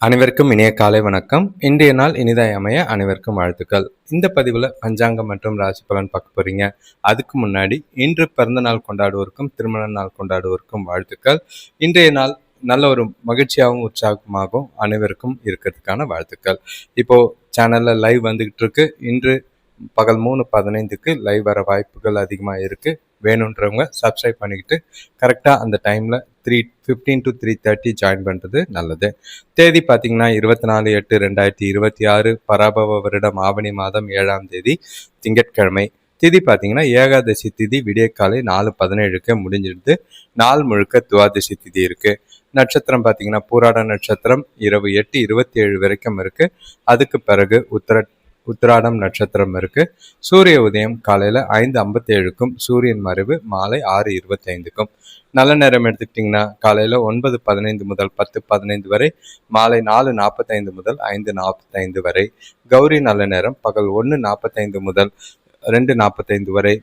அனைவருக்கும் இனிய காலை வணக்கம். இன்றைய நாள் இனிதாய் அமைய அனைவருக்கும் வாழ்த்துக்கள். இந்த பதிவில் பஞ்சாங்கம் மற்றும் ராசி பலன் பார்க்க போறீங்க. அதுக்கு முன்னாடி இன்று பிறந்த நாள் கொண்டாடுவோருக்கும் திருமண நாள் கொண்டாடுவோருக்கும் வாழ்த்துக்கள். இன்றைய நாள் நல்ல ஒரு மகிழ்ச்சியாகவும் உற்சாகமாகவும் அனைவருக்கும் இருக்கிறதுக்கான வாழ்த்துக்கள். இப்போ சேனல்ல லைவ் வந்துகிட்டு இருக்கு. இன்று பகல் 3:15க்கு லைவ் வர வாய்ப்புகள் அதிகமாக இருக்குது. வேணுன்றவங்க சப்ஸ்கிரைப் பண்ணிக்கிட்டு கரெக்டாக அந்த டைமில் 3:15 to 3:30 ஜாயின் பண்ணுறது நல்லது. தேதி பார்த்தீங்கன்னா 24/8/2026 பராபவ வருடம் ஆவணி மாதம் 7ஆம் தேதி திங்கட்கிழமை. திதி பார்த்தீங்கன்னா ஏகாதசி திதி விடிய காலை 4:17க்கு முடிஞ்சிடுது. நாள் முழுக்க துவாதசி திதி இருக்குது. நட்சத்திரம் பார்த்தீங்கன்னா பூராட நட்சத்திரம் இரவு 8:27 வரைக்கும் இருக்குது. அதுக்கு பிறகு உத்திராடம் நட்சத்திரம் இருக்கு. சூரிய உதயம் காலையில் 5:57க்கும் சூரியன் மறைவு மாலை 6:25க்கும். நல்ல நேரம் எடுத்துக்கிட்டிங்கன்னா காலையில் 9:15 முதல் 10:15 வரை, மாலை 4:45 முதல் 5:45 வரை. கௌரி நல்ல நேரம் பகல் 1:45 முதல் 2:45 வரை,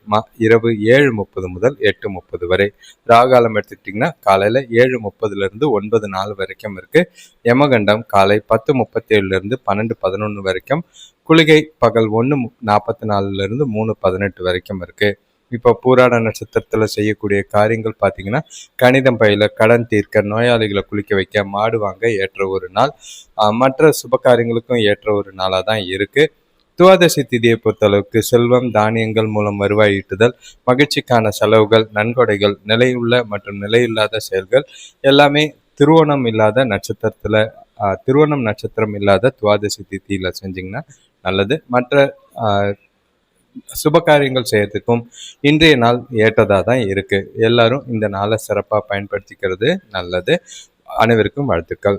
இரவு 7:30 முதல் 8:30 வரை. ராகாலம் எடுத்துக்கிட்டிங்கன்னா காலையில் 7:30 9:04 வரைக்கும் இருக்குது. யமகண்டம் காலை 10:37 12:11 வரைக்கும். குளிகை பகல் 1:44 3:18 வரைக்கும் இருக்குது. இப்போ பூராட நட்சத்திரத்தில் செய்யக்கூடிய காரியங்கள் பார்த்தீங்கன்னா கணிதம் பயில, கடன் தீர்க்க, நோயாளிகளை குளிக்க வைக்க, மாடு வாங்க ஏற்ற ஒரு நாள். மற்ற சுப காரியங்களுக்கும் ஏற்ற ஒரு நாளாக தான் இருக்குது. துவாதசி திதியை பொறுத்தளவுக்கு செல்வம், தானியங்கள் மூலம் வருவாய் ஈட்டுதல், மகிழ்ச்சிக்கான செலவுகள், நன்கொடைகள், நிலையுள்ள மற்றும் நிலையில்லாத செயல்கள் எல்லாமே திருவோணம் இல்லாத நட்சத்திரத்தில் திருவோணம் நட்சத்திரம் இல்லாத துவாதசி திதியில் செஞ்சிங்கன்னா நல்லது. மற்ற சுப காரியங்கள் செய்யறதுக்கும் இன்றைய நாள் ஏற்றதாக தான் இருக்குது. எல்லாரும் இந்த நாளை சிறப்பாக பயன்படுத்திக்கிறது நல்லது. அனைவருக்கும் வாழ்த்துக்கள்.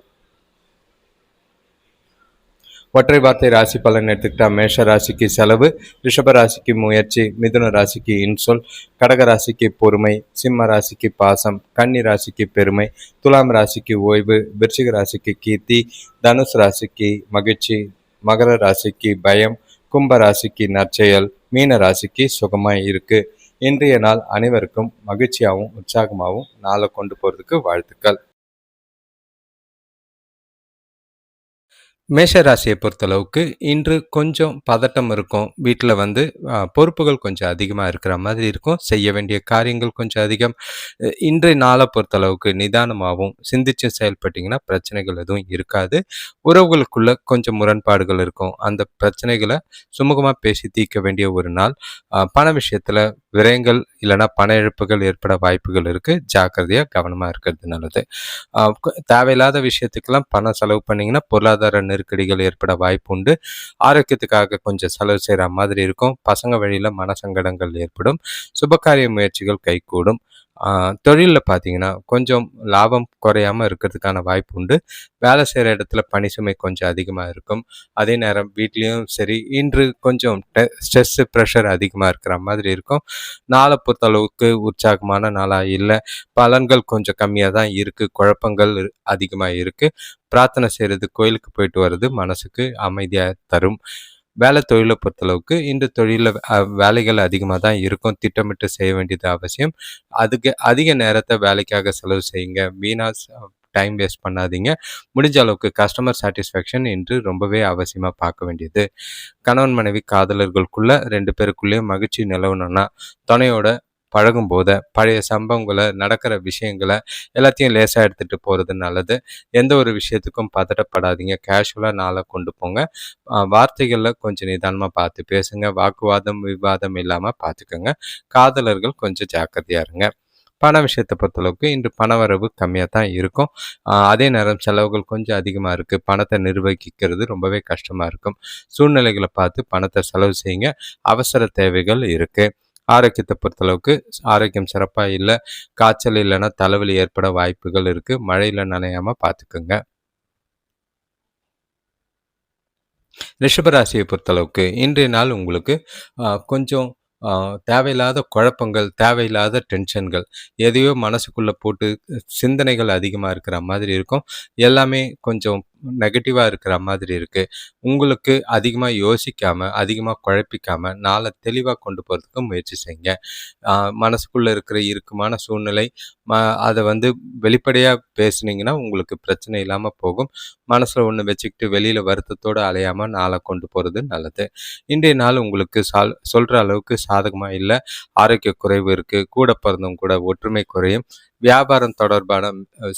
ஒற்றை வார்த்தை ராசி பலன் எடுத்துக்கிட்டா மேஷ ராசிக்கு செலவு, ரிஷப ராசிக்கு முயற்சி, மிதுன ராசிக்கு இன்சொல், கடக ராசிக்கு பொறுமை, சிம்ம ராசிக்கு பாசம், கன்னி ராசிக்கு பெருமை, துலாம் ராசிக்கு ஓய்வு, விருச்சிக ராசிக்கு கீர்த்தி, தனுசு ராசிக்கு மகிழ்ச்சி, மகர ராசிக்கு பயம், கும்ப ராசிக்கு நற்செயல், மீன ராசிக்கு சுகமாய் இருக்கு. இன்றைய நாள் அனைவருக்கும் மகிழ்ச்சியாகவும் உற்சாகமாகவும் நாளை கொண்டு போறதுக்கு வாழ்த்துக்கள். மேஷ ராசியை பொறுத்தளவுக்கு இன்று கொஞ்சம் பதட்டம் இருக்கும். வீட்டில் பொறுப்புகள் கொஞ்சம் அதிகமாக இருக்கிற மாதிரி இருக்கும். செய்ய வேண்டிய காரியங்கள் கொஞ்சம் அதிகம். இன்றைய நாளை பொறுத்தளவுக்கு நிதானமாகவும் சிந்திச்சு செயல்பட்டிங்கன்னா பிரச்சனைகள் எதுவும் இருக்காது. உறவுகளுக்குள்ள கொஞ்சம் முரண்பாடுகள் இருக்கும். அந்த பிரச்சனைகளை சுமூகமாக பேசி தீர்க்க வேண்டிய ஒரு நாள். பண விஷயத்தில் விரயங்கள் இல்லைன்னா பண இழப்புகள் ஏற்பட வாய்ப்புகள் இருக்குது. ஜாக்கிரதையாக கவனமாக இருக்கிறது நல்லது. தேவையில்லாத விஷயத்துக்கெல்லாம் பணம் செலவு பண்ணிங்கன்னா பொருளாதார நெருக்கடிகள் ஏற்பட வாய்ப்பு உண்டு. ஆரோக்கியத்துக்காக கொஞ்சம் செலவு செய்கிற மாதிரி இருக்கும். பசங்க வழியில் மனசங்கடங்கள் ஏற்படும். சுபகாரிய முயற்சிகள் கைகூடும். தொழிலில் பார்த்தீங்கன்னா கொஞ்சம் லாபம் குறையாமல் இருக்கிறதுக்கான வாய்ப்பு உண்டு. வேலை செய்கிற இடத்துல பணி சுமை கொஞ்சம் அதிகமாக இருக்கும். அதே நேரம் வீட்லேயும் சரி இன்று கொஞ்சம் ஸ்ட்ரெஸ்ஸு ப்ரெஷர் அதிகமாக இருக்கிற மாதிரி இருக்கும். நாளை பொறுத்தளவுக்கு உற்சாகமான நாளாக இல்லை. பலன்கள் கொஞ்சம் கம்மியாக தான் இருக்குது. குழப்பங்கள் அதிகமாக இருக்குது. பிரார்த்தனை செய்கிறது, கோயிலுக்கு போயிட்டு வர்றது மனசுக்கு அமைதியாக தரும். வேலை தொழிலை பொறுத்தளவுக்கு இந்த தொழிலில் வேலைகள் அதிகமாக தான் இருக்கும். திட்டமிட்டு செய்ய வேண்டியது அவசியம். அதுக்கு அதிக நேரத்தை வேலைக்காக செலவு செய்யுங்க. வீணாக டைம் வேஸ்ட் பண்ணாதீங்க. முடிஞ்ச அளவுக்கு கஸ்டமர் சாட்டிஸ்ஃபேக்ஷன் இன்று ரொம்பவே அவசியமாக பார்க்க வேண்டியது. கணவன் மனைவி காதலர்களுக்குள்ள 2 பேருக்குள்ளேயும் மகிழ்ச்சி நிலவணும்னா துணையோட பழகும் போது பழைய சம்பவங்களை, நடக்கிற விஷயங்களை எல்லாத்தையும் லேசாக எடுத்துகிட்டு போகிறது நல்லது. எந்த ஒரு விஷயத்துக்கும் பதட்டப்படாதீங்க. கேஷுவலாக நாளை கொண்டு போங்க. வார்த்தைகளில் கொஞ்சம் நிதானமாக பார்த்து பேசுங்க. வாக்குவாதம், விவாதம் இல்லாமல் பார்த்துக்கோங்க. காதலர்கள் கொஞ்சம் ஜாக்கிரதையாக இருங்க. பண விஷயத்தை பொறுத்தளவுக்கு இன்று பணவரவு கம்மியாக தான் இருக்கும். அதே நேரம் செலவுகள் கொஞ்சம் அதிகமாக இருக்குது. பணத்தை நிர்வகிக்கிறது ரொம்பவே கஷ்டமாக இருக்கும். சூழ்நிலைகளை பார்த்து பணத்தை செலவு செய்யுங்க. அவசர தேவைகள் இருக்குது. ஆரோக்கியத்தை பொறுத்தளவுக்கு ஆரோக்கியம் சிறப்பாக இல்லை. காய்ச்சல் இல்லைன்னா தலைவலி ஏற்பட வாய்ப்புகள் இருக்குது. மழையில் நனையாமல் பார்த்துக்குங்க. ரிஷபராசியை பொறுத்தளவுக்கு இன்றைய நாள் உங்களுக்கு கொஞ்சம் தேவையில்லாத குழப்பங்கள், தேவையில்லாத டென்ஷன்கள், எதையோ மனசுக்குள்ளே போட்டு சிந்தனைகள் அதிகமாக இருக்கிற மாதிரி இருக்கும். எல்லாமே கொஞ்சம் நெகட்டிவா இருக்கிற மாதிரி இருக்கு. உங்களுக்கு அதிகமா யோசிக்காம, அதிகமா குழப்பிக்காம, நாள தெளிவா கொண்டு போறதுக்கு முயற்சி செய்யுங்க. அ மனசுக்குள்ள இருக்கிற இறுக்கமான சூழ்நிலை, ம அத வந்து வெளிப்படையா பேசுனீங்கன்னா, உங்களுக்கு பிரச்சனை இல்லாம போகும். மனசுல ஒண்ணு வச்சுக்கிட்டு வெளியில வருத்தத்தோட அலையாம நாள கொண்டு போறது நல்லது. இன்றைய நாள் உங்களுக்கு சொல்ற அளவுக்கு சாதகமா இல்ல. ஆரோக்கிய குறைவு இருக்கு. கூட பிறந்தவங்க கூட ஒற்றுமை குறையும். வியாபாரம் தொடர்பான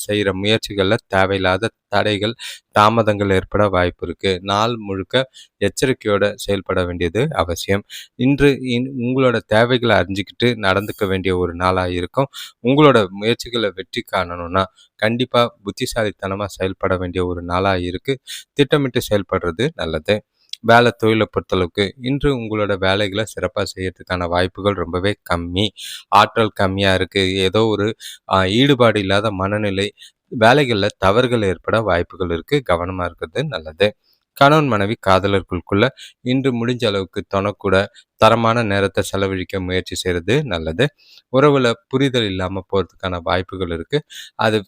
செய்ற முயற்சிகள்ல தேவையில்லாத தடைகள், தாமதங்கள் ஏற்பட வாய்ப்பு இருக்கு. நாள் முழுக்க எச்சரிக்கையோட செயல்பட வேண்டியது அவசியம். இன்று உங்களோட தேவைகள அறிஞ்சுக்கிட்டு நடந்துக்க வேண்டிய ஒரு நாளா இருக்கும். உங்களோட முயற்சிகள வெற்றி காணணும்னா, கண்டிப்பா புத்திசாலித்தனமா செயல்பட வேண்டிய ஒரு நாளா இருக்கு. திட்டமிட்டு செயல்படுறது நல்லது. தொழில பொறுத்தளவுக்கு, இன்று உங்களோட வேலைகள சிறப்பா செய்யறதுக்கான வாய்ப்புகள் ரொம்பவே கம்மி. ஆற்றல் கம்மியா இருக்கு. ஏதோ ஒரு ஈடுபாடு இல்லாத மனநிலை, வேலைகள்ல தவறுகள் ஏற்பட வாய்ப்புகள் இருக்கு. கவனமா இருக்கிறது நல்லது. கணவன் மனைவி காதலர்களுக்குள்ள இன்று முடிஞ்ச அளவுக்கு தொணக்கூட தரமான நேரத்தை செலவழிக்க முயற்சி செய்றது நல்லது. உறவுல புரிதல் இல்லாம போறதுக்கான வாய்ப்புகள் இருக்கு. அது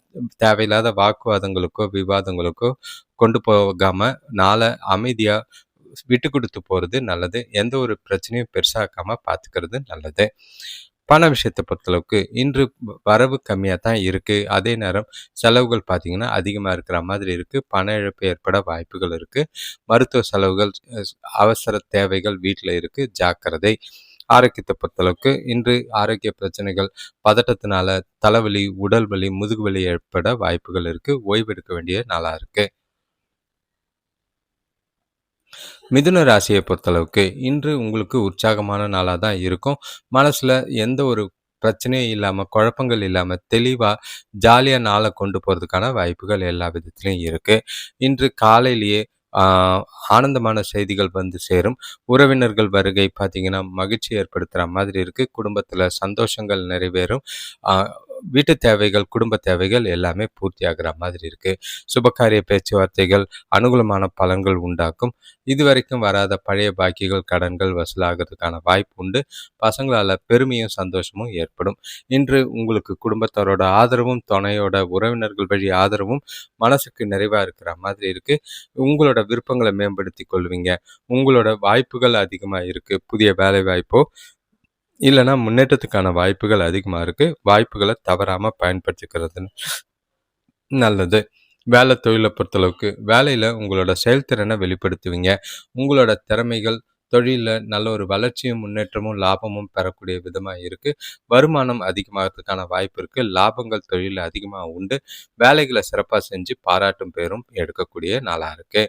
தேவையில்லாத வாக்குவாதங்களுக்கோ, விவாதங்களுக்கோ கொண்டு போகாம நாள அமைதியா விட்டு குடுத்து போறது நல்லது. எந்த ஒரு பிரச்சனையும் பெருசாக்காம பார்த்துக்கிறது நல்லது. பண விஷயத்த பொறுத்தளவுக்கு இன்று வரவு கம்மியா தான் இருக்கு. அதே நேரம் செலவுகள் பார்த்தீங்கன்னா, அதிகமா இருக்கிற மாதிரி இருக்கு. பண இழப்பு ஏற்பட வாய்ப்புகள் இருக்கு. மருத்துவ செலவுகள், அவசர தேவைகள் வீட்ல இருக்கு. ஜாக்கிரதை. ஆரோக்கியத்த பொறுத்தளவுக்கு இன்று ஆரோக்கிய பிரச்சனைகள், பதட்டத்தினால தலைவலி, உடல் வலி, முதுகு வலி ஏற்பட வாய்ப்புகள் இருக்கு. ஓய்வெடுக்க வேண்டிய நாளா இருக்கு. மிதுன ராசியை பொறுத்தளவுக்கு இன்று உங்களுக்கு உற்சாகமான நாளாக தான் இருக்கும். மனசுல எந்த ஒரு பிரச்சனையும் இல்லாம, குழப்பங்கள் இல்லாம, தெளிவா ஜாலியா நாள கொண்டு போறதுக்கான வாய்ப்புகள் எல்லா விதத்திலயும் இருக்கு. இன்று காலையிலேயே ஆ ஆனந்தமான செய்திகள் வந்து சேரும். உறவினர்கள் வருகை பார்த்தீங்கன்னா, மகிழ்ச்சி ஏற்படுத்துற மாதிரி இருக்கு. குடும்பத்தில சந்தோஷங்கள் நிறைவேறும். ஆ வீட்டு தேவைகள், குடும்ப தேவைகள் எல்லாமே பூர்த்தியாகிற மாதிரி இருக்கு. சுபகாரிய பேச்சுவார்த்தைகள் அனுகூலமான பலன்கள் உண்டாக்கும். இதுவரைக்கும் வராத பழைய பாக்கிகள், கடன்கள் வசூலாகிறதுக்கான வாய்ப்பு உண்டு. பசங்களால பெருமையும், சந்தோஷமும் ஏற்படும். இன்று உங்களுக்கு குடும்பத்தாரோட ஆதரவும், துணையோட உறவினர்கள் வழி ஆதரவும் மனசுக்கு நிறைவா இருக்கிற மாதிரி இருக்கு. உங்களோட விருப்பங்கள மேம்படுத்திக் கொள்வீங்க. உங்களோட வாய்ப்புகள் அதிகமா இருக்கு. புதிய வேலை வாய்ப்போ, இல்லன்னா முன்னேற்றத்துக்கான வாய்ப்புகள் அதிகமா இருக்கு. வாய்ப்புகள தவறாம பயன்படுத்திக்கிறது நல்லது. தொழில பொறுத்தளவுக்கு, வேலையில உங்களோட செயல்திறன வெளிப்படுத்துவீங்க. உங்களோட திறமைகள் தொழில்ல நல்ல ஒரு வளர்ச்சியும், முன்னேற்றமும், லாபமும் பெறக்கூடிய விதமா இருக்கு. வருமானம் அதிகமாகறதுக்கான வாய்ப்பு இருக்கு. லாபங்கள் தொழில்ல அதிகமா உண்டு. வேலைகள சிறப்பா செஞ்சு பாராட்டும் பேரும் எடுக்கக்கூடிய நாளா இருக்கு.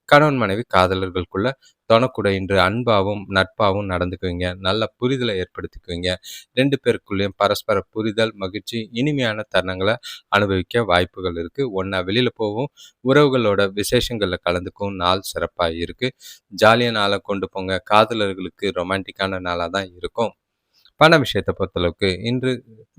கணவன் மனைவி காதலர்களுக்குள்ள தொணக்கூட இன்று அன்பாவும், நட்பாவும் நடந்துக்குவீங்க. நல்ல புரிதலை ஏற்படுத்திக்குவீங்க. 2 பேருக்குள்ளேயும் பரஸ்பர புரிதல், மகிழ்ச்சி, இனிமையான தருணங்கள அனுபவிக்க வாய்ப்புகள் இருக்கு. ஒண்ணா வெளியில போவும், உறவுகளோட விசேஷங்கள்ல கலந்துக்கவும் நாள் சிறப்பா இருக்கு. ஜாலியா நாள கொண்டு போங்க. காதலர்களுக்கு ரொமான்டிக்கான நாளா தான் இருக்கும். பண விஷயத்த பொறுத்தளவுக்கு இன்று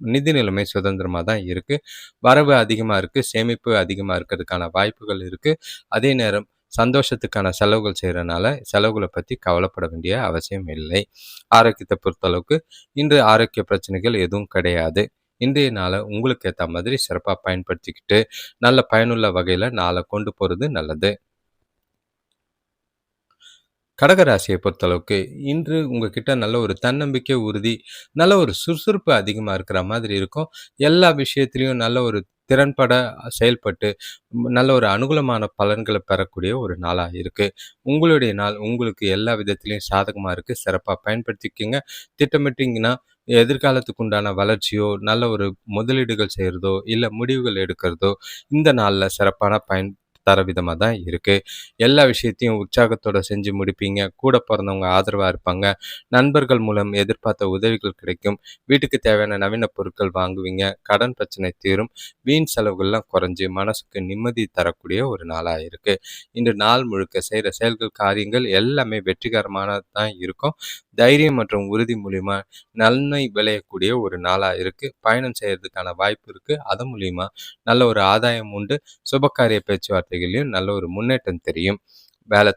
நிதி நிலைமை சுதந்திரமா தான் இருக்கு. வரவு அதிகமா இருக்கு. சேமிப்பு அதிகமா இருக்கிறதுக்கான வாய்ப்புகள் இருக்கு. அதே நேரம் சந்தோஷத்துக்கான செலவுகள் செய்றனால, செலவுகள பத்தி கவலைப்பட வேண்டிய அவசியம் இல்லை. ஆரோக்கியத்த பொறுத்தளவுக்கு இன்று ஆரோக்கிய பிரச்சனைகள் எதுவும் கிடையாது. இன்றைய நாள உங்களுக்கு ஏத்த மாதிரி சிறப்பா பயன்படுத்திக்கிட்டு, நல்ல பயனுள்ள வகையில நாள கொண்டு போறது நல்லது. கடகராசியை பொறுத்தளவுக்கு, இன்று உங்ககிட்ட நல்ல ஒரு தன்னம்பிக்கை, உறுதி, நல்ல ஒரு சுறுசுறுப்பு அதிகமா இருக்கிற மாதிரி இருக்கும். எல்லா விஷயத்திலயும் நல்ல ஒரு திறன்பட செயல்பட்டு, நல்ல ஒரு அனுகூலமான பலன்கள பெறக்கூடிய ஒரு நாளா இருக்கு. உங்களுடைய நாள் உங்களுக்கு எல்லா விதத்திலயும் சாதகமா இருக்கு. சிறப்பா பயன்படுத்திக்கங்க. திட்டமிட்டீங்கன்னா, எதிர்காலத்துக்கு உண்டான வளர்ச்சியோ, நல்ல ஒரு முதலீடுகள் செய்றதோ, இல்ல முடிவுகள் எடுக்கிறதோ, இந்த நாள்ல சிறப்பான பயன் தர விதமா தான் இருக்கு. எல்லா விஷயத்தையும் உற்சாகத்தோட செஞ்சு முடிப்பீங்க. கூட பொறந்தவங்க ஆதரவா இருப்பாங்க. நண்பர்கள் மூலம் எதிர்பார்த்த உதவிகள் கிடைக்கும். வீட்டுக்கு தேவையான நவீன பொருட்கள் வாங்குவீங்க. கடன் பிரச்சனை தீரும். வீண் செலவுகள்லாம் குறைஞ்சு மனசுக்கு நிம்மதி தரக்கூடிய ஒரு நாளா இருக்கு. இன்று நாள் முழுக்க செய்ற செயல்கள், காரியங்கள் எல்லாமே வெற்றிகரமானதா தான் இருக்கும். தைரியம் மற்றும் உறுதி மூலியமா நன்மை விளையக்கூடிய ஒரு நாளா இருக்கு. பயணம் செய்யறதுக்கான வாய்ப்பு இருக்கு. அது மூலியமா நல்ல ஒரு ஆதாயம் உண்டு. சுபகாரிய பேச்சுவார்த்தைகள்லயும் நல்ல ஒரு முன்னேற்றம் தெரியும்.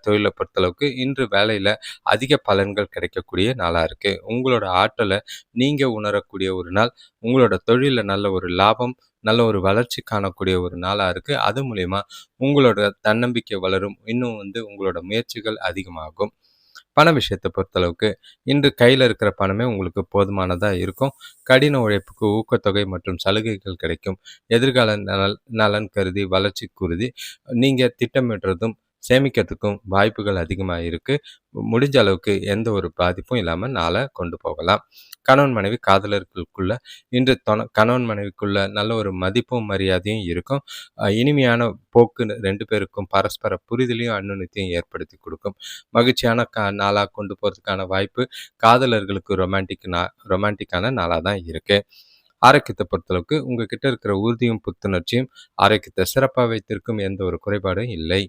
தொழில பொறுத்தளவுக்கு இன்று வேலையில அதிக பலன்கள் கிடைக்கக்கூடிய நாளா இருக்கு. உங்களோட ஆற்றல நீங்க உணரக்கூடிய ஒரு நாள். உங்களோட தொழில்ல நல்ல ஒரு லாபம், நல்ல ஒரு வளர்ச்சி காணக்கூடிய ஒரு நாளா இருக்கு. அது மூலியமா உங்களோட தன்னம்பிக்கை வளரும். இன்னும் உங்களோட முயற்சிகள் அதிகமாகும். பண விஷயத்த பொறுத்தளவுக்கு, இன்று கையில இருக்கிற பணமே உங்களுக்கு போதுமானதா இருக்கும். கடின உழைப்புக்கு ஊக்கத்தொகை மற்றும் சலுகைகள் கிடைக்கும். எதிர்கால நலன் கருதி, வளர்ச்சி குருதி நீங்க திட்டமிடுறதும், சேமிக்கிறதுக்கும் வாய்ப்புகள் அதிகமா இருக்கு. முடிஞ்ச அளவுக்கு எந்த ஒரு பாதிப்பும் இல்லாம நாள கொண்டு போகலாம். கணவன் மனைவி காதலர்களுக்குள்ள இன்று கணவன் மனைவிக்குள்ள நல்ல ஒரு மதிப்பும், மரியாதையும் இருக்கும். இனிமையான போக்கு 2 பேருக்கும் பரஸ்பர புரிதலையும், அந்யோன்யத்தையும் ஏற்படுத்தி கொடுக்கும். மகிழ்ச்சியான நாளா கொண்டு போறதுக்கான வாய்ப்பு காதலர்களுக்கு ரொமான்டிக்கான நாளா தான் இருக்கு. ஆரோக்கியத்த பொறுத்தளவுக்கு உங்ககிட்ட இருக்கிற உறுதியும், புத்துணர்ச்சியும் ஆரோக்கியத்த சிறப்பா வைத்திருக்கும். எந்த ஒரு குறைபாடும் இல்லை.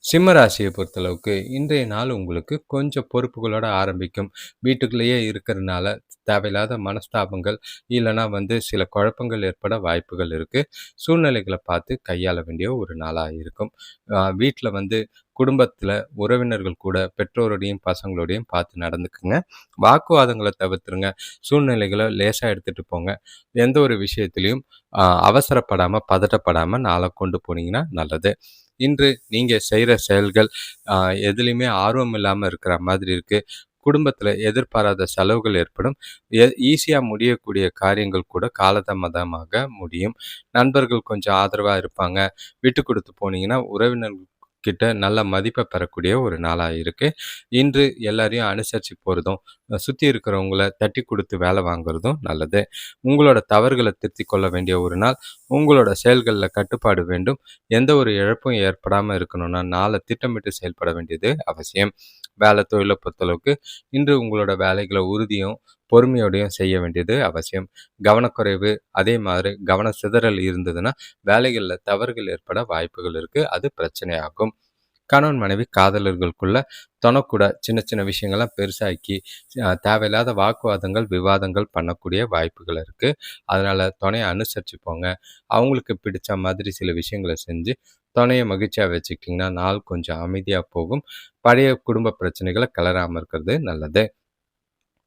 சிம்ம ராசியை பொறுத்தளவுக்கு இன்றைய நாள் உங்களுக்கு கொஞ்சம் பொறுப்புகளோட ஆரம்பிக்கும். வீட்டுக்குள்ளேயே இருக்கிறதுனால தேவையில்லாத மனஸ்தாபங்கள் இல்லைன்னா சில குழப்பங்கள் ஏற்பட வாய்ப்புகள் இருக்கு. சூழ்நிலைகளை பார்த்து கையாள வேண்டிய ஒரு நாளா இருக்கும். வீட்டில் குடும்பத்தில் உறவினர்கள் கூட பெற்றோரோடையும் பசங்களோடையும் பார்த்து நடந்துக்குங்க. வாக்குவாதங்களை தவிர்த்துருங்க. சூழ்நிலைகளை லேசாக எடுத்துட்டு போங்க. எந்த ஒரு விஷயத்திலையும் அவசரப்படாமல் பதட்டப்படாமல் நாளை கொண்டு போனீங்கன்னா நல்லது. இன்று நீங்க செய்யற செயல்கள் எதுலயுமே ஆர்வம் இல்லாம இருக்கிற மாதிரி இருக்கு. குடும்பத்துல எதிர்பாராத செலவுகள் ஏற்படும். ஈஸியா முடியக்கூடிய காரியங்கள் கூட காலதாமதமாக முடியும். நண்பர்கள் கொஞ்சம் ஆதரவா இருப்பாங்க. விட்டு கொடுத்து போனீங்கன்னா உறவினர்கள் கிட்ட நல்ல மதிப்பை பெறக்கூடிய ஒரு நாளா இருக்கு. இன்று எல்லாரையும் அனுசரிச்சு போறதும், சுத்தி இருக்கிறவங்கள தட்டி கொடுத்து வேலை வாங்குறதும் நல்லது. உங்களோட தவறுகளை திருத்திக் கொள்ள வேண்டிய ஒரு நாள். உங்களோட செயல்கள்ல கட்டுப்பாடு வேண்டும். எந்த ஒரு இழப்பும் ஏற்படாம இருக்கணும்னா நாளை திட்டமிட்டு செயல்பட வேண்டியது அவசியம். வேலை தொழிலை பொறுத்தளவுக்கு இன்று உங்களோட வேலைகளை உறுதியும் பொறுமையோடையும் செய்ய வேண்டியது அவசியம். கவனக்குறைவு அதே மாதிரி கவன சிதறல் இருந்ததுன்னா வேலைகளில் தவறுகள் ஏற்பட வாய்ப்புகள் இருக்கு. அது பிரச்சனையாகும். கணவன் மனைவி காதலர்களுக்குள்ள தொணக்கூட சின்ன சின்ன விஷயங்கள்லாம் பெருசாக்கி தேவையில்லாத வாக்குவாதங்கள் விவாதங்கள் பண்ணக்கூடிய வாய்ப்புகள் இருக்கு. அதனால துணையை அனுசரிச்சு போங்க. அவங்களுக்கு பிடிச்ச மாதிரி சில விஷயங்களை செஞ்சு துணையை மகிழ்ச்சியா வச்சுக்கிட்டிங்கன்னா நாள் கொஞ்சம் அமைதியா போகும். பழைய குடும்ப பிரச்சனைகளை கிளறாம இருக்கிறது நல்லது.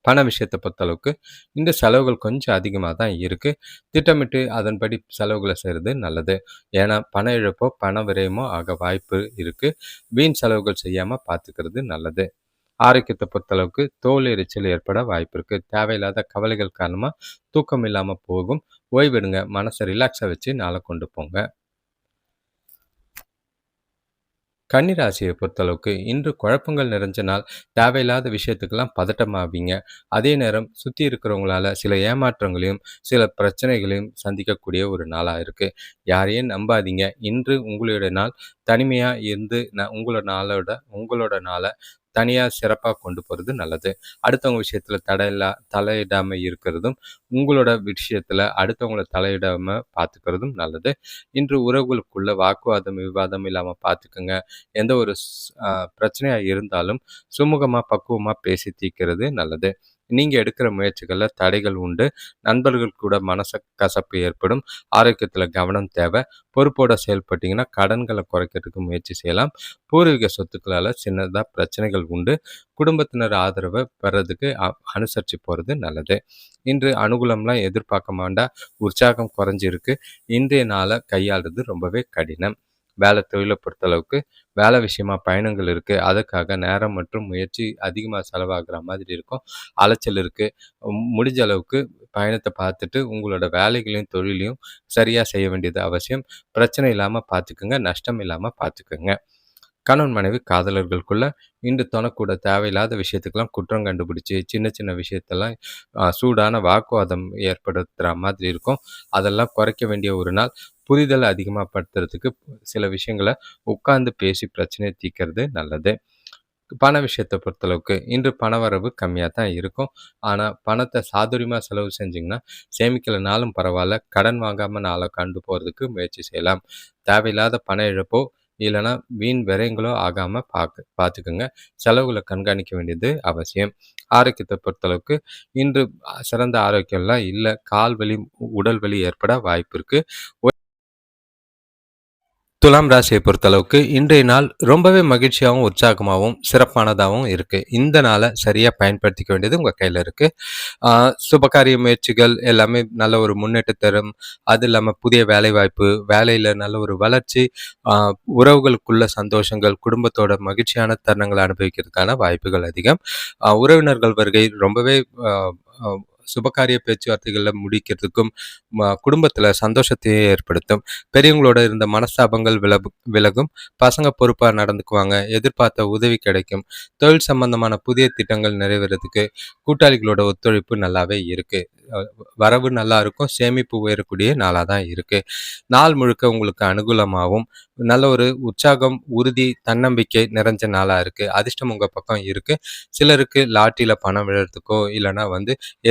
பண விஷயத்தை பொறுத்தளவுக்கு இந்த செலவுகள் கொஞ்சம் அதிகமாக தான் இருக்கு. திட்டமிட்டு அதன்படி செலவுகளை செய்கிறது நல்லது. ஏன்னா பண இழப்போ பண விரயமோ ஆக வாய்ப்பு இருக்கு. வீண் செலவுகள் செய்யாம பார்த்துக்கிறது நல்லது. ஆரோக்கியத்தை பொறுத்தளவுக்கு தோல் எரிச்சல் ஏற்பட வாய்ப்பு இருக்கு. தேவையில்லாத கவலைகள் காரணமா தூக்கம் இல்லாம போகும். ஓய்வெடுங்க. மனசை ரிலாக்ஸா வச்சு நாளை கொண்டு போங்க. கன்னிராசியை பொறுத்தளவுக்கு இன்று குழப்பங்கள் நிறைஞ்ச நாள். தேவையில்லாத விஷயத்துக்கெல்லாம் பதட்டமாவீங்க. அதே நேரம் சுற்றி இருக்கிறவங்களால சில ஏமாற்றங்களையும் சில பிரச்சனைகளையும் சந்திக்கக்கூடிய ஒரு நாளாக இருக்கு. யாரையும் நம்பாதீங்க. இன்று உங்களுடைய நாள். தனிமையாக இருந்து உங்களோட நாளை தனியாக சிறப்பாக கொண்டு போகிறது நல்லது. அடுத்தவங்க விஷயத்தில் தலையிடாமல் இருக்கிறதும், உங்களோட விஷயத்தில் அடுத்தவங்கள தலையிடாமல் பார்த்துக்கிறதும் நல்லது. இன்று உறவுகளுக்குள்ள வாக்குவாதம் விவாதம் இல்லாமல் பார்த்துக்குங்க. எந்த ஒரு பிரச்சனையா இருந்தாலும் சுமூகமா, பக்குவமா பேசி தீர்க்கிறது நல்லது. நீங்க எடுக்கிற முயற்சிகள்ல தடைகள் உண்டு. நண்பர்கள் கூட கசப்பு ஏற்படும். ஆரோக்கியத்துல கவனம் தேவை. பொறுப்போட செயல்பட்டீங்கன்னா கடன்களை குறைக்கிறதுக்கு முயற்சி செய்யலாம். பூர்வீக சொத்துக்களால சின்னதா பிரச்சனைகள் உண்டு. குடும்பத்தினர் ஆதரவை பெறதுக்கு அனுசரிச்சு போறது நல்லது. இன்று அனுகூலம்லாம் எதிர்பார்க்க வேண்டாம். உற்சாகம் குறைஞ்சிருக்கு. இன்றைய நாளை கையாளுறது ரொம்பவே கடினம். வேலை தொழிலை பொறுத்தளவுக்கு வேலை விஷயமா பயணங்கள் இருக்கு. அதுக்காக நேரம் மற்றும் முயற்சி அதிகமாக செலவாகிற மாதிரி இருக்கும். அலைச்சல் இருக்கு. முடிஞ்ச அளவுக்கு பயணத்தை பார்த்துட்டு உங்களோட வேலைகளையும் தொழிலையும் சரியா செய்ய வேண்டியது அவசியம். பிரச்சனை இல்லாமல் பார்த்துக்குங்க. நஷ்டம் இல்லாமல் பார்த்துக்குங்க. கணவன் மனைவி காதலர்களுக்குள்ள இன்று தொணக்கூட தேவையில்லாத விஷயத்துக்கெல்லாம் குற்றம் கண்டுபிடிச்சு சின்ன சின்ன விஷயத்தெல்லாம் சூடான வாக்குவாதம் ஏற்படுத்துகிற மாதிரி இருக்கும். அதெல்லாம் குறைக்க வேண்டிய ஒரு நாள். புரிதல் அதிகமாக படுத்துறதுக்கு சில விஷயங்களை உட்கார்ந்து பேசி பிரச்சனையை தீர்க்கிறது நல்லது. பண விஷயத்தை பொறுத்தளவுக்கு இன்று பணவரவு கம்மியாக தான் இருக்கும். ஆனால் பணத்தை சாதுரியமாக செலவு செஞ்சிங்கன்னா சேமிக்கலைனாலும் பரவாயில்ல, கடன் வாங்காமல் நாளை கண்டு போகிறதுக்கு முயற்சி செய்யலாம். தேவையில்லாத பண இழப்போ இல்லைன்னா வீண் விரயங்களோ ஆகாமல் பார்த்துக்குங்க. செலவுகளை கண்காணிக்க வேண்டியது அவசியம். ஆரோக்கியத்தை பொறுத்தளவுக்கு இன்று சிறந்த ஆரோக்கியம்லாம் இல்லை. கால் வலி உடல் வலி ஏற்பட வாய்ப்பு இருக்கு. துலாம் ராசியை பொறுத்தளவுக்கு இன்றைய நாள் ரொம்பவே மகிழ்ச்சியாகவும் உற்சாகமாகவும் சிறப்பானதாகவும் இருக்கு. இந்த நாளை சரியா பயன்படுத்திக்க வேண்டியது உங்க கையில இருக்கு. சுபகாரிய முயற்சிகள் எல்லாமே நல்ல ஒரு முன்னேற்றம் தரும். அது இல்லாமல் புதிய வேலைவாய்ப்பு, வேலையில் நல்ல ஒரு வளர்ச்சி, உறவுகளுக்குள்ள சந்தோஷங்கள், குடும்பத்தோட மகிழ்ச்சியான தருணங்களை அனுபவிக்கிறதுக்கான வாய்ப்புகள் அதிகம். உறவினர்கள் வருகை ரொம்பவே சுபகாரிய பேச்சுவார்த்தைகளில் முடிக்கிறதுக்கும் குடும்பத்தில் சந்தோஷத்தையே ஏற்படுத்தும். பெரியவங்களோட இருந்த மனஸ்தாபங்கள் விலகும். பசங்க பொறுப்பாக நடந்துக்குவாங்க. எதிர்பார்த்த உதவி கிடைக்கும். தொழில் சம்பந்தமான புதிய திட்டங்கள் நிறைவேறதுக்கு கூட்டாளிகளோட ஒத்துழைப்பு நல்லாவே இருக்கு. வரவு நல்லா இருக்கும். சேமிப்பு உயரக்கூடிய நாளாக தான் இருக்கு. நாள் முழுக்க உங்களுக்கு அனுகூலமாகவும் நல்ல ஒரு உற்சாகம், உறுதி, தன்னம்பிக்கை நிறைஞ்ச நாளாக இருக்கு. அதிர்ஷ்டம் உங்கள் பக்கம் இருக்கு. சிலருக்கு லாட்டரியில் பணம் விழுறதுக்கோ இல்லைன்னா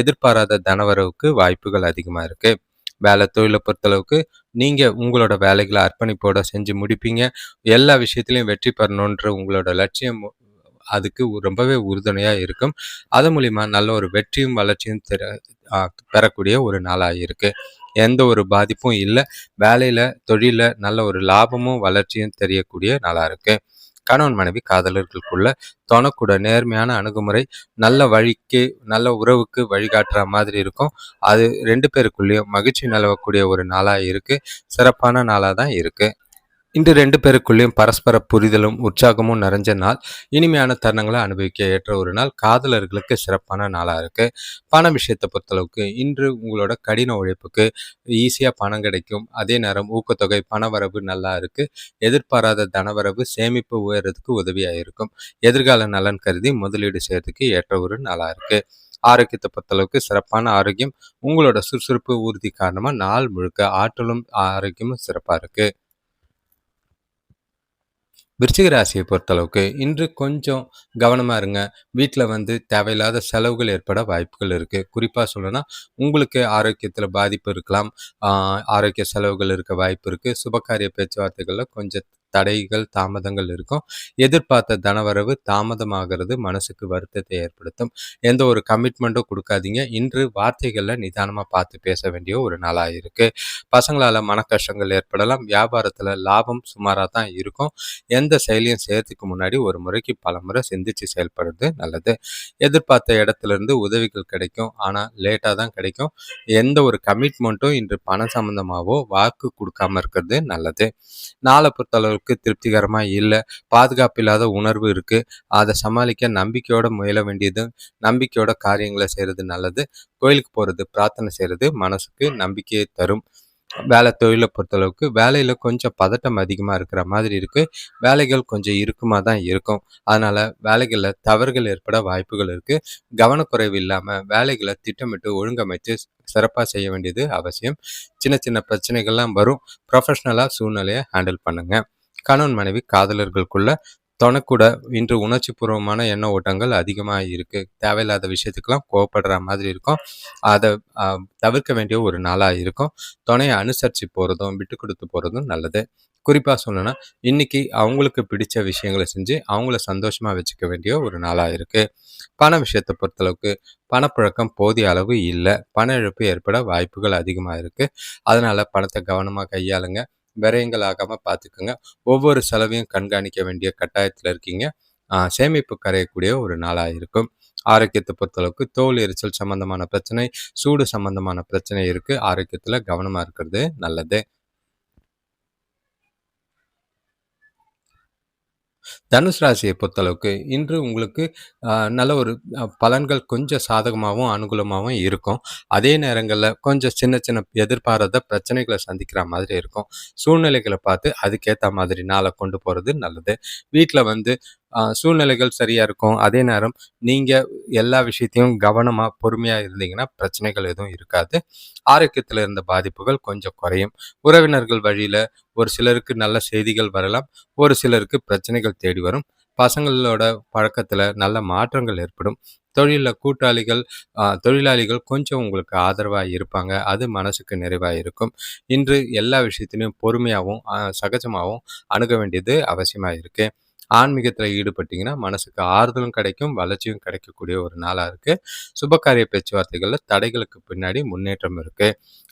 எதிர்பாராத தனவரவுக்கு வாய்ப்புகள் அதிகமாக இருக்கு. வேலை தொழிலை பொறுத்தளவுக்கு நீங்கள் உங்களோட வேலைகளை அர்ப்பணிப்போட செஞ்சு முடிப்பீங்க. எல்லா விஷயத்திலையும் வெற்றி பெறணுன்ற உங்களோட லட்சியம் அதுக்கு ரொம்பவே உறுதுணையாக இருக்கும். அது மூலிமா நல்ல ஒரு வெற்றியும் வளர்ச்சியும் பெறக்கூடிய ஒரு நாளாக இருக்கு. எந்த ஒரு பாதிப்பும் இல்லை. வேலையில் தொழிலில் நல்ல ஒரு லாபமும் வளர்ச்சியும் தெரியக்கூடிய நாளாக இருக்கு. கணவன் மனைவி காதலர்களுக்குள்ள தொணக்கூட நேர்மையான அணுகுமுறை நல்ல வழிக்கு நல்ல உறவுக்கு வழிகாட்டுற மாதிரி இருக்கும். அது 2 பேருக்குள்ளேயும் மகிழ்ச்சி நிலவக்கூடிய ஒரு நாளாக இருக்கு. சிறப்பான நாளாக தான் இருக்கு. இன்று 2 பேருக்குள்ளேயும் பரஸ்பர புரிதலும் உற்சாகமும் நிறைஞ்ச நாள். இனிமையான தருணங்களை அனுபவிக்க ஏற்ற ஒரு நாள். காதலர்களுக்கு சிறப்பான நாளாக இருக்கு. பண விஷயத்தை பொறுத்தளவுக்கு இன்று உங்களோட கடின உழைப்புக்கு ஈஸியாக பணம் கிடைக்கும். அதே நேரம் ஊக்கத்தொகை பணவரவு நல்லா இருக்கு. எதிர்பாராத தனவரவு சேமிப்பு உயர்றதுக்கு உதவியாக இருக்கும். எதிர்கால நலன் கருதி முதலீடு செய்யறதுக்கு ஏற்ற ஒரு நாளாக இருக்கு. ஆரோக்கியத்தை பொறுத்தளவுக்கு சிறப்பான ஆரோக்கியம். உங்களோட சுறுசுறுப்பு உறுதி காரணமாக நாள் முழுக்க ஆற்றலும் ஆரோக்கியமும் சிறப்பாக இருக்கு. விருச்சிக ராசியை பொறுத்தளவுக்கு இன்று கொஞ்சம் கவனமாக இருங்க. வீட்டில் தேவையில்லாத செலவுகள் ஏற்பட வாய்ப்புகள் இருக்குது. குறிப்பாக சொல்லணும்னா உங்களுக்கு ஆரோக்கியத்தில் பாதிப்பு இருக்கலாம். ஆரோக்கிய செலவுகள் இருக்க வாய்ப்பு இருக்குது. சுபகாரிய பேச்சுவார்த்தைகளில் கொஞ்சம் தடைகள் தாமதங்கள் இருக்கும். எதிர்பார்த்த தனவரவு தாமதமாகிறது மனசுக்கு வருத்தத்தை ஏற்படுத்தும். எந்த ஒரு கமிட்மெண்ட்டும் கொடுக்காதீங்க. இன்று வார்த்தைகளில் நிதானமாக பார்த்து பேச வேண்டிய ஒரு நாளாக இருக்குது. பசங்களால் மன கஷ்டங்கள் ஏற்படலாம். வியாபாரத்தில் லாபம் சுமாராக தான் இருக்கும். எந்த செயலையும் செய்யறதுக்கு முன்னாடி ஒரு முறைக்கு பல முறை சிந்திச்சு செயல்படுறது நல்லது. எதிர்பார்த்த இடத்துல இருந்து உதவிகள் கிடைக்கும். ஆனால் லேட்டாக தான் கிடைக்கும். எந்த ஒரு கமிட்மெண்ட்டும் இன்று பணம் சம்பந்தமாகவோ வாக்கு கொடுக்காம இருக்கிறது நல்லது. நாளை பொறுத்தளவுக்கு திருப்திகரமாக இல்லை. பாதுகாப்பு இல்லாத உணர்வு இருக்கு. அதை சமாளிக்க நம்பிக்கையோட முயல வேண்டியது. நம்பிக்கையோட காரியங்களை செய்யறது நல்லது. கோயிலுக்கு போறது, பிரார்த்தனை செய்யறது மனசுக்கு நம்பிக்கையை தரும். வேலை தொழிலை பொறுத்தளவுக்கு வேலையில் கொஞ்சம் பதட்டம் அதிகமாக இருக்கிற மாதிரி இருக்குது. வேலைகள் கொஞ்சம் இறுக்கமாக தான் இருக்கும். அதனால் வேலைகளில் தவறுகள் ஏற்பட வாய்ப்புகள் இருக்குது. கவனக்குறைவு இல்லாமல் வேலைகளை திட்டமிட்டு ஒழுங்கமைத்து சிறப்பாக செய்ய வேண்டியது அவசியம். சின்ன சின்ன பிரச்சனைகள்லாம் வரும். ப்ரொஃபஷ்னலாக சூழ்நிலையை ஹேண்டில் பண்ணுங்கள். கணவன் மனைவி காதலர்களுக்குள்ள தொணக்கூட இன்று உணர்ச்சி பூர்வமான எண்ண ஓட்டங்கள் அதிகமாக இருக்குது. தேவையில்லாத விஷயத்துக்கெல்லாம் கோவப்படுற மாதிரி இருக்கும். அதை தவிர்க்க வேண்டிய ஒரு நாளாக இருக்கும். துணையை அனுசரித்து போகிறதும் விட்டு கொடுத்து போகிறதும் நல்லது. குறிப்பாக சொல்லணும்னா இன்னைக்கு அவங்களுக்கு பிடிச்ச விஷயங்களை செஞ்சு அவங்கள சந்தோஷமாக வச்சுக்க வேண்டிய ஒரு நாளாக இருக்குது. பண விஷயத்தை பொறுத்தளவுக்கு பணப்புழக்கம் போதிய அளவு இல்லை. பண இழப்பு ஏற்பட வாய்ப்புகள் அதிகமாக இருக்குது. அதனால் பணத்தை கவனமாக கையாளுங்க. விரயங்கள் ஆகாமல் பார்த்துக்குங்க. ஒவ்வொரு செலவையும் கண்காணிக்க வேண்டிய கட்டாயத்தில் இருக்கீங்க. சேமிப்பு கரையக்கூடிய ஒரு நாளாக இருக்கும். ஆரோக்கியத்தை பொறுத்தளவுக்கு தோல் எரிச்சல் சம்பந்தமான பிரச்சனை, சூடு சம்பந்தமான பிரச்சனை இருக்குது. ஆரோக்கியத்தில் கவனமாக இருக்கிறது நல்லது. தனுசு ராசியை பொறுத்தளவுக்கு இன்று உங்களுக்கு நல்ல ஒரு பலன்கள் கொஞ்சம் சாதகமாகவும் அனுகூலமாகவும் இருக்கும். அதே நேரங்களில் கொஞ்சம் சின்ன சின்ன எதிர்பாராத பிரச்சனைகளை சந்திக்கிற மாதிரி இருக்கும். சூழ்நிலைகளை பார்த்து அதுக்கேற்ற மாதிரி நாளை கொண்டு போகிறது நல்லது. வீட்டில் சூழ்நிலைகள் சரியாக இருக்கும். அதே நேரம் நீங்கள் எல்லா விஷயத்தையும் கவனமாக பொறுமையாக இருந்தீங்கன்னா பிரச்சனைகள் எதுவும் இருக்காது. ஆரோக்கியத்தில் இருந்த பாதிப்புகள் கொஞ்சம் குறையும். உறவினர்கள் வழியில் ஒரு சிலருக்கு நல்ல செய்திகள் வரலாம். ஒரு சிலருக்கு பிரச்சனைகள் தேடி வரும். பசங்களோட பழக்கத்தில் நல்ல மாற்றங்கள் ஏற்படும். தொழிலில் தொழிலாளிகள் கொஞ்சம் உங்களுக்கு ஆதரவாக இருப்பாங்க. அது மனசுக்கு நிறைவாக இருக்கும். இன்று எல்லா விஷயத்திலையும் பொறுமையாகவும் சகஜமாகவும் அணுக வேண்டியது அவசியமாக இருக்குது. ஆன்மீகத்துல ஈடுபட்டீங்கன்னா, மனசுக்கு ஆறுதலும் கிடைக்கும், வளர்ச்சியும் கிடைக்கக்கூடிய ஒரு நாளா இருக்கு. சுபகாரிய பேச்சுவார்த்தைகள்ல தடைகளுக்கு பின்னாடி முன்னேற்றம் இருக்கு.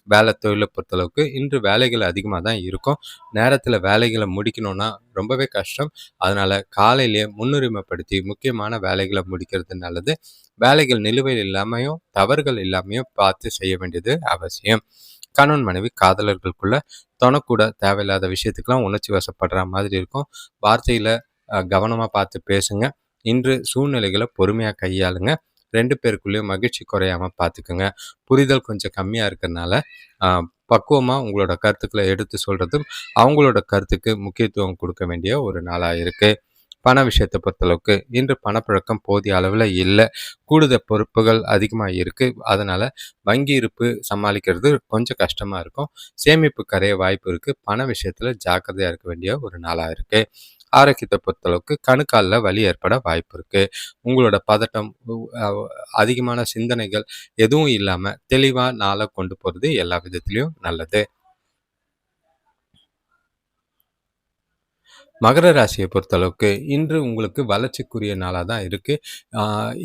வேலை தொழில பொறுத்தளவுக்கு இன்று வேலைகள் அதிகமா தான் இருக்கும். நேரத்துல வேலைகள முடிக்கணும்னா ரொம்பவே கஷ்டம். அதனால காலையிலேயே முன்னுரிமைப்படுத்தி முக்கியமான வேலைகள முடிக்கிறது நல்லது. வேலைகள் நிலுவையில் இல்லாமயும், தவறுகள் இல்லாமயும் பார்த்து செய்ய வேண்டியது அவசியம். கணவன் மனைவி காதலர்களுக்குள்ள தொணக்கூட தேவையில்லாத விஷயத்துக்கெல்லாம் உணர்ச்சி வசப்படுற மாதிரி இருக்கும். வார்த்தையில கவனமா பார்த்து பேசுங்க. இன்று சூழ்நிலைகள பொறுமையா கையாளுங்க. 2 பேருக்குள்ளேயும் மகிழ்ச்சி குறையாம பார்த்துக்கங்க. புரிதல் கொஞ்சம் கம்மியா இருக்கறனால, அ பக்குவமா உங்களோட கருத்துக்கள எடுத்து சொல்றதும், அவங்களோட கருத்துக்கு முக்கியத்துவம் குடுக்க வேண்டிய ஒரு நாளா இருக்கு. பண விஷயத்த பொறுத்தளவுக்கு, இன்று பணப்புழக்கம் போதிய அளவுல இல்ல. கூடுதல் பொறுப்புகள் அதிகமா இருக்கு. அதனால வங்கி இருப்பு சமாளிக்கிறது கொஞ்சம் கஷ்டமா இருக்கும். சேமிப்பு கரைய வாய்ப்பு இருக்கு. பண விஷயத்துல ஜாக்கிரதையா இருக்க வேண்டிய ஒரு நாளா இருக்கு. ஆரோக்கியத்த பொறுத்தளவுக்கு கணுக்கால்ல வலி ஏற்பட வாய்ப்பு இருக்கு. உங்களோட பதட்டம், அ அதிகமான சிந்தனைகள் எதுவும் இல்லாம தெளிவா நாள கொண்டு போறது எல்லா விதத்திலயும் நல்லது. மகர ராசியை பொறுத்தளவுக்கு இன்று உங்களுக்கு வளர்ச்சிக்குரிய நாளா தான் இருக்கு. ஆ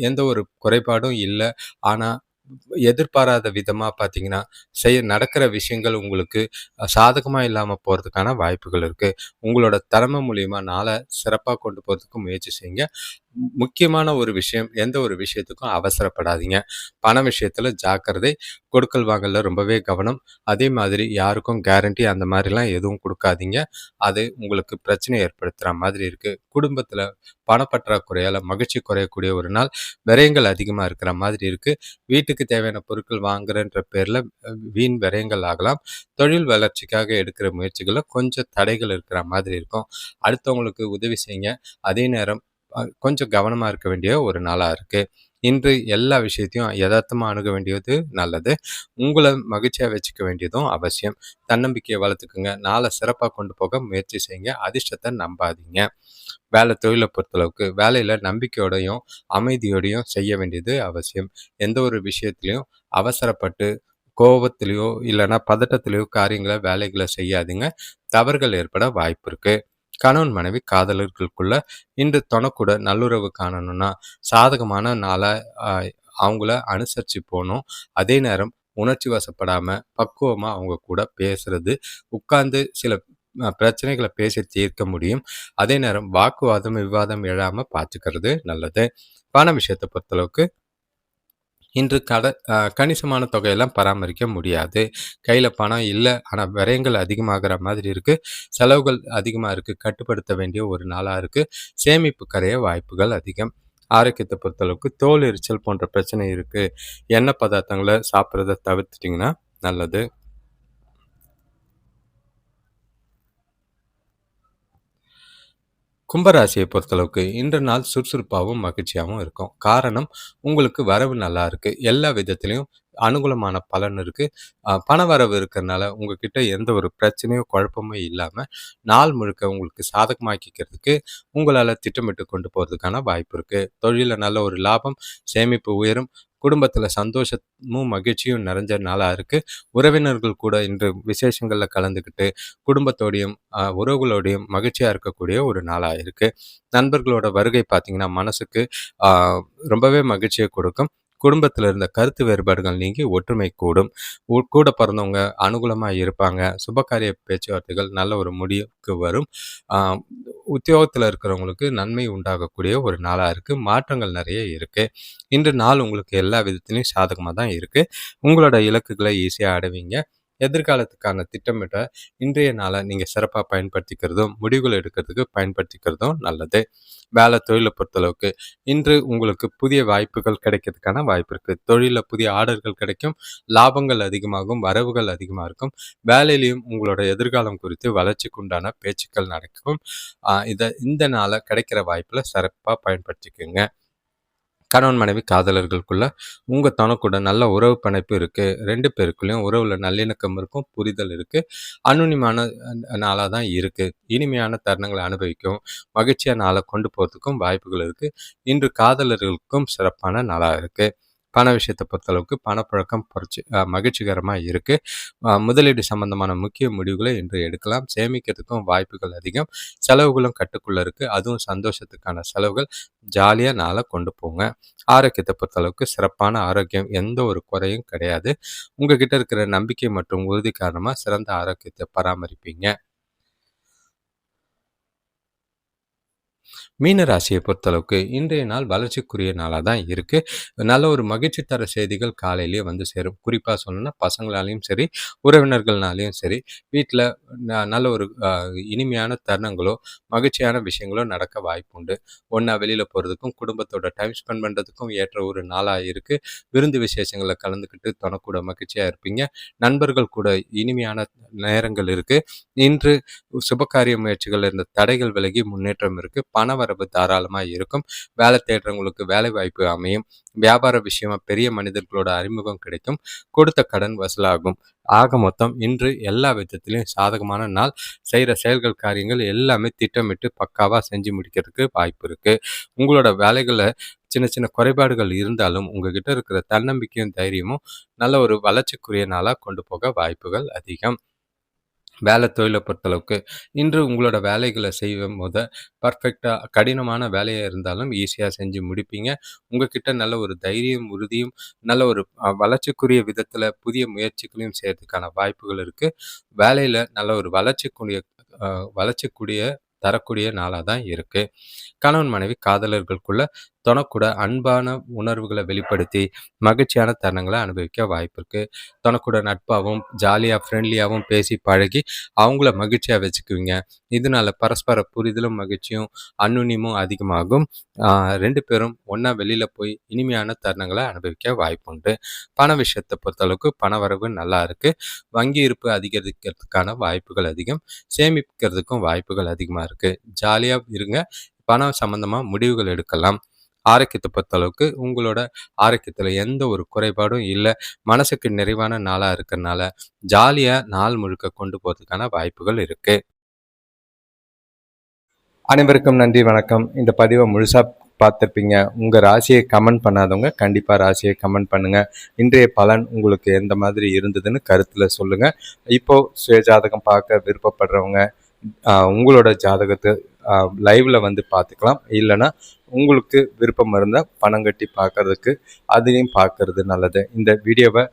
எந்த ஒரு குறைபாடும் இல்ல. ஆனா, எதிர்பாராத விதமா பார்த்தீங்கன்னா, நடக்கிற விஷயங்கள் உங்களுக்கு சாதகமா இல்லாம போறதுக்கான வாய்ப்புகள் இருக்கு. உங்களோட திறமை மூலியமா நாள சிறப்பா கொண்டு போறதுக்கு முயற்சி செய்யுங்க. முக்கியமான ஒரு விஷயம், எந்த ஒரு விஷயத்துக்கும் அவசரப்படாதீங்க. பண விஷயத்துல ஜாக்கிரதை. கொடுக்கல் வாங்கல்ல ரொம்பவே கவனம். அதே மாதிரி யாருக்கும் கேரண்டி அந்த மாரிலாம் எதுவும் குடுக்காதீங்க. அது உங்களுக்கு பிரச்சனை ஏற்படுத்துற மாதிரி இருக்கு. குடும்பத்துல பணப்பற்றாக்குறையால மகிழ்ச்சி குறையக்கூடிய ஒரு நாள். விரயங்கள் அதிகமா இருக்கிற மாதிரி இருக்கு. வீட்டுக்கு தேவையான பொருட்கள் வாங்குறேன்ற பேர்ல வீண் விரயங்கள் ஆகலாம். தொழில் வளர்ச்சிக்காக எடுக்கிற முயற்சிகள்ல கொஞ்சம் தடைகள் இருக்கிற மாதிரி இருக்கும். அடுத்தவங்களுக்கு உதவி செய்யுங்க. அதே நேரம் கொஞ்சம் கவனமா இருக்க வேண்டிய ஒரு நாளா இருக்கு. இன்று எல்லா விஷயத்தையும் எதார்த்தமா அணுக வேண்டியது நல்லது. உங்கள மகிழ்ச்சியா வச்சுக்க வேண்டியதும் அவசியம். தன்னம்பிக்கைய வளர்த்துக்குங்க. நாள சிறப்பா கொண்டு போக முயற்சி செய்யுங்க. அதிர்ஷ்டத்த நம்பாதீங்க. வேலை தொழில பொறுத்தளவுக்கு வேலையில நம்பிக்கையோடையும், அமைதியோடையும் செய்ய வேண்டியது அவசியம். எந்த ஒரு விஷயத்திலயும் அவசரப்பட்டு, கோவத்திலயோ இல்லன்னா பதட்டத்திலயோ காரியங்கள, வேலைகள செய்யாதீங்க. தவறுகள் ஏற்பட வாய்ப்பு இருக்கு. கணவன் மனைவி காதலர்களுக்குள்ள இன்று தொணக்கூட நல்லுறவு காணணும்னா, சாதகமான நாளா அ அவங்கள அனுசரிச்சு போணும். அதே நேரம் உணர்ச்சி வசப்படாம, பக்குவமா அவங்க கூட பேசுறது, உட்கார்ந்து சில பிரச்சனைகள பேசி தீர்க்க முடியும். அதே நேரம் வாக்குவாதம், விவாதம் எழாம பார்த்துக்கிறது நல்லது. பண விஷயத்த பொறுத்தளவுக்கு இன்று கணிசமான தொகையெல்லாம் பராமரிக்க முடியாது. கையில பணம் இல்ல. ஆனா விரயங்கள் அதிகமாகுற மாதிரி இருக்கு. செலவுகள் அதிகமா இருக்கு. கட்டுப்படுத்த வேண்டிய ஒரு நாளா இருக்கு. சேமிப்பு கரைய வாய்ப்புகள் அதிகம். ஆரோக்கியத்த பொறுத்தளவுக்கு தோல் எரிச்சல் போன்ற பிரச்சனை இருக்கு. எண்ணெய் பதார்த்தங்கள சாப்பிடுறத தவிர்த்துட்டீங்கன்னா நல்லது. கும்பராசியை பொறுத்தளவுக்கு இன்று நாள் சுறுசுறுப்பாகவும் மகிழ்ச்சியாகவும் இருக்கும். காரணம், உங்களுக்கு வரவு நல்லா இருக்கு. எல்லா விதத்திலயும் அனுகூலமான பலன் இருக்கு. பண வரவு இருக்கிறனால உங்ககிட்ட எந்த ஒரு பிரச்சனையும் குழப்பமும் இல்லாம நாள் முழுக்க உங்களுக்கு சாதகமாக்கிக்கிறதுக்கு உங்களால திட்டமிட்டு கொண்டு போறதுக்கான வாய்ப்பு இருக்கு. தொழில நல்ல ஒரு லாபம், சேமிப்பு உயரும். குடும்பத்துல சந்தோஷமும் மகிழ்ச்சியும் நிறைஞ்ச நாளா இருக்கு. உறவினர்கள் கூட இன்று விசேஷங்கள்ல கலந்துக்கிட்டு குடும்பத்தோடையும், உறவுகளோடையும் மகிழ்ச்சியா இருக்கக்கூடிய ஒரு நாளா இருக்கு. நண்பர்களோட வருகை பார்த்தீங்கன்னா, மனசுக்கு ஆ ரொம்பவே மகிழ்ச்சிய கொடுக்கும். குடும்பத்தில இருந்த கருத்து வேறுபாடுகள் நீங்கி ஒற்றுமை கூடும். கூட பிறந்தவங்க அனுகூலமா இருப்பாங்க. சுபகாரிய பேச்சுவார்த்தைகள் நல்ல ஒரு முடிவுக்கு வரும். ஆ உத்தியோகத்தில இருக்கிறவங்களுக்கு நன்மை உண்டாகக்கூடிய ஒரு நாளா இருக்கு. மாற்றங்கள் நெறைய இருக்கு. இன்று நாள் உங்களுக்கு எல்லா விதத்திலயும் சாதகமா தான் இருக்கு. உங்களோட இலக்குகள ஈஸியா அடைவீங்க. எதிர்காலத்துக்கான திட்டமிட்ட இன்றைய நாள நீங்க சிறப்பா பயன்படுத்திக்கிறதும், முடிவுகள் எடுக்கிறதுக்கு பயன்படுத்திக்கிறதும் நல்லது. வேலை தொழில பொறுத்தளவுக்கு, இன்று உங்களுக்கு புதிய வாய்ப்புகள் கிடைக்கிறதுக்கான வாய்ப்பு இருக்கு. தொழில்ல புதிய ஆர்டர்கள் கிடைக்கும், லாபங்கள் அதிகமாகும், வரவுகள் அதிகமா இருக்கும். வேலையிலயும் உங்களோட எதிர்காலம் குறித்து வளர்ச்சிக்கு உண்டான பேச்சுக்கள் நடக்கும். இந்த நாள கிடைக்கிற வாய்ப்புல சிறப்பா பயன்படுத்திக்கங்க. கணவன் மனைவி காதலர்களுக்குள்ள உங்க துணைக்கூட நல்ல உறவு பிணைப்பு இருக்கு. 2 பேருக்குள்ளயும் உறவுல நல்லிணக்கம் இருக்கும், புரிதல் இருக்கு. அனுனிமான நாளா தான் இருக்கு. இனிமையான தருணங்கள அனுபவிக்கவும், மகிழ்ச்சியா நாள கொண்டு போறதுக்கும் வாய்ப்புகள் இருக்கு. இன்று காதலர்களுக்கும் சிறப்பான நாளா இருக்கு. பண விஷயத்தை பொறுத்தளவுக்கு பணப்புழக்கம் மகிழ்ச்சிகரமாக இருக்குது. முதலீடு சம்பந்தமான முக்கிய முடிவுகளை இன்று எடுக்கலாம். சேமிக்கிறதுக்கும் வாய்ப்புகள் அதிகம். செலவுகளும் கட்டுக்குள்ளே இருக்குது. அதுவும் சந்தோஷத்துக்கான செலவுகள். ஜாலியாக நாளை கொண்டு போங்க. ஆரோக்கியத்தை பொறுத்தளவுக்கு சிறப்பான ஆரோக்கியம், எந்த ஒரு குறையும் கிடையாது. உங்ககிட்ட இருக்கிற நம்பிக்கை மற்றும் உறுதி காரணமாக சிறந்த ஆரோக்கியத்தை பராமரிப்பீங்க. மீன ராசியை பொறுத்தளவுக்கு இன்றைய நாள் வளர்ச்சிக்குரிய நாளாக தான் இருக்குது. நல்ல ஒரு மகிழ்ச்சி தர செய்திகள் காலையிலேயே வந்து சேரும். குறிப்பாக சொல்லணும்னா பசங்களாலேயும் சரி, உறவினர்கள்னாலேயும் சரி, வீட்டில் நல்ல ஒரு இனிமையான தருணங்களோ மகிழ்ச்சியான விஷயங்களோ நடக்க வாய்ப்பு உண்டு. ஒன்றா வெளியில் போகிறதுக்கும் குடும்பத்தோட டைம் ஸ்பெண்ட் பண்ணுறதுக்கும் ஏற்ற ஒரு நாளாக இருக்குது. விருந்து விசேஷங்களில் கலந்துக்கிட்டு தொணக்கூட மகிழ்ச்சியாக இருப்பீங்க. நண்பர்கள் கூட இனிமையான நேரங்கள் இருக்குது. இன்று சுபகாரிய முயற்சிகள் இருந்த தடைகள் விலகி முன்னேற்றம் இருக்குது. பணவரவு தாராளமாக இருக்கும். வேலை தேடுறவங்களுக்கு வேலை வாய்ப்பு அமையும். வியாபார விஷயமா பெரிய மனிதர்களோட அறிமுகம் கிடைக்கும். கொடுத்த கடன் வசூலாகும். ஆக மொத்தம் இன்று எல்லா விதத்திலையும் சாதகமான நாள். செய்கிற செயல்கள் காரியங்கள் எல்லாமே திட்டமிட்டு பக்காவாக செஞ்சு முடிக்கிறதுக்கு வாய்ப்பு இருக்குது. உங்களோட வேலைகளில் சின்ன சின்ன குறைபாடுகள் இருந்தாலும் உங்ககிட்ட இருக்கிற தன்னம்பிக்கையும் தைரியமும் நல்ல ஒரு வளர்ச்சிக்குரிய நாளாக கொண்டு போக வாய்ப்புகள் அதிகம். வேலை தொழிலை பொறுத்தளவுக்கு இன்று உங்களோட வேலைகளை செய்யும் போது பர்ஃபெக்டாக கடினமான வேலையாக இருந்தாலும் ஈஸியாக செஞ்சு முடிப்பீங்க. உங்ககிட்ட நல்ல ஒரு தைரியம், உறுதியும் நல்ல ஒரு வளர்ச்சிக்குரிய விதத்தில் புதிய முயற்சிகளையும் செய்யறதுக்கான வாய்ப்புகள் இருக்குது. வேலையில் நல்ல ஒரு வளர்ச்சிக்கூடிய தரக்கூடிய நாளாக தான் இருக்குது. கணவன் மனைவி காதலர்களுக்குள்ள தொணக்கூட அன்பான உணர்வுகளை வெளிப்படுத்தி மகிழ்ச்சியான தருணங்களை அனுபவிக்க வாய்ப்பு இருக்குது. தொணக்கூட நட்பாகவும் ஜாலியாக ஃப்ரெண்ட்லியாகவும் பேசி பழகி அவங்கள மகிழ்ச்சியாக வச்சுக்குவீங்க. இதனால பரஸ்பர புரிதலும் மகிழ்ச்சியும் அன்னுன்யமும் அதிகமாகும். 2 பேரும் ஒன்றா வெளியில் போய் இனிமையான தருணங்களை அனுபவிக்க வாய்ப்புண்டு. பண விஷயத்தை பொறுத்தளவுக்கு பணவரவு நல்லா இருக்குது. வங்கி இருப்பு அதிகரிக்கிறதுக்கான வாய்ப்புகள் அதிகம். சேமிக்கிறதுக்கும் வாய்ப்புகள் அதிகமாக இருக்குது. ஜாலியாக இருங்க. பணம் சம்பந்தமாக முடிவுகள் எடுக்கலாம். ஆரோக்கியத்தை பொறுத்தளவுக்கு உங்களோட ஆரோக்கியத்தில் எந்த ஒரு குறைபாடும் இல்லை. மனசுக்கு நிறைவான நாளாக இருக்கிறனால ஜாலியாக நாள் முழுக்க கொண்டு போகிறதுக்கான வாய்ப்புகள் இருக்குது. அனைவருக்கும் நன்றி, வணக்கம். இந்த பதிவை முழுசாக பார்த்துருப்பீங்க. உங்கள் ராசியை கமெண்ட் பண்ணாதவங்க கண்டிப்பாக ராசியை கமெண்ட் பண்ணுங்கள். இன்றைய பலன் உங்களுக்கு எந்த மாதிரி இருந்ததுன்னு கருத்தில் சொல்லுங்கள். இப்போது சுயஜாதகம் பார்க்க விருப்பப்படுறவங்க உங்களோட ஜாதகத்தை லைவில் வந்து பார்த்துக்கலாம். இல்லைன்னா உங்களுக்கு விருப்பம் இருந்தால் பணம் கட்டி பார்க்கறதுக்கு அதையும் பார்க்கறது நல்லது. இந்த வீடியோவை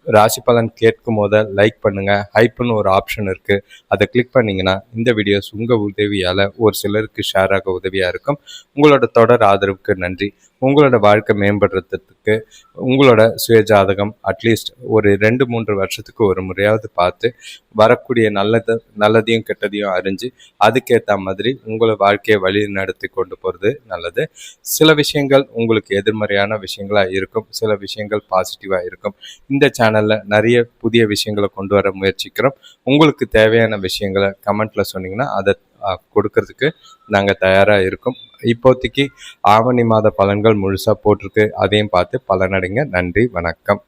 ராசி பலன் கேட்கும் போத லைக் பண்ணுங்கள். ஹைப்புன்னு ஒரு ஆப்ஷன் இருக்குது, அதை கிளிக் பண்ணிங்கன்னா இந்த வீடியோஸ் உங்கள் உதவியால் ஒரு சிலருக்கு ஷேர் ஆக உதவியாக இருக்கும். உங்களோட தொடர் ஆதரவுக்கு நன்றி. உங்களோட வாழ்க்கை மேம்படுறதுக்கு உங்களோட சுயஜாதகம் அட்லீஸ்ட் ஒரு 2-3 வருஷத்துக்கு ஒரு முறையாவது பார்த்து வரக்கூடிய நல்லதையும் கெட்டதையும் அறிஞ்சு அதுக்கேற்ற மாதிரி உங்களை வாழ்க்கையை வழி நடத்தி கொண்டு போகிறது நல்லது. சில விஷயங்கள் உங்களுக்கு எதிர்மறையான விஷயங்களாக இருக்கும், சில விஷயங்கள் பாசிட்டிவாக இருக்கும். இந்த சேனலில் நிறைய புதிய விஷயங்களை கொண்டு வர முயற்சிக்கிறோம். உங்களுக்கு தேவையான விஷயங்களை கமெண்ட்டில் சொன்னீங்கன்னா அதை கொடுக்கறதுக்கு நாங்கள் தயாராக இருக்கோம். இப்போதைக்கு ஆவணி மாத பலன்கள் முழுசாக போட்டிருக்கு, அதையும் பார்த்து பலனடைங்க. நன்றி, வணக்கம்.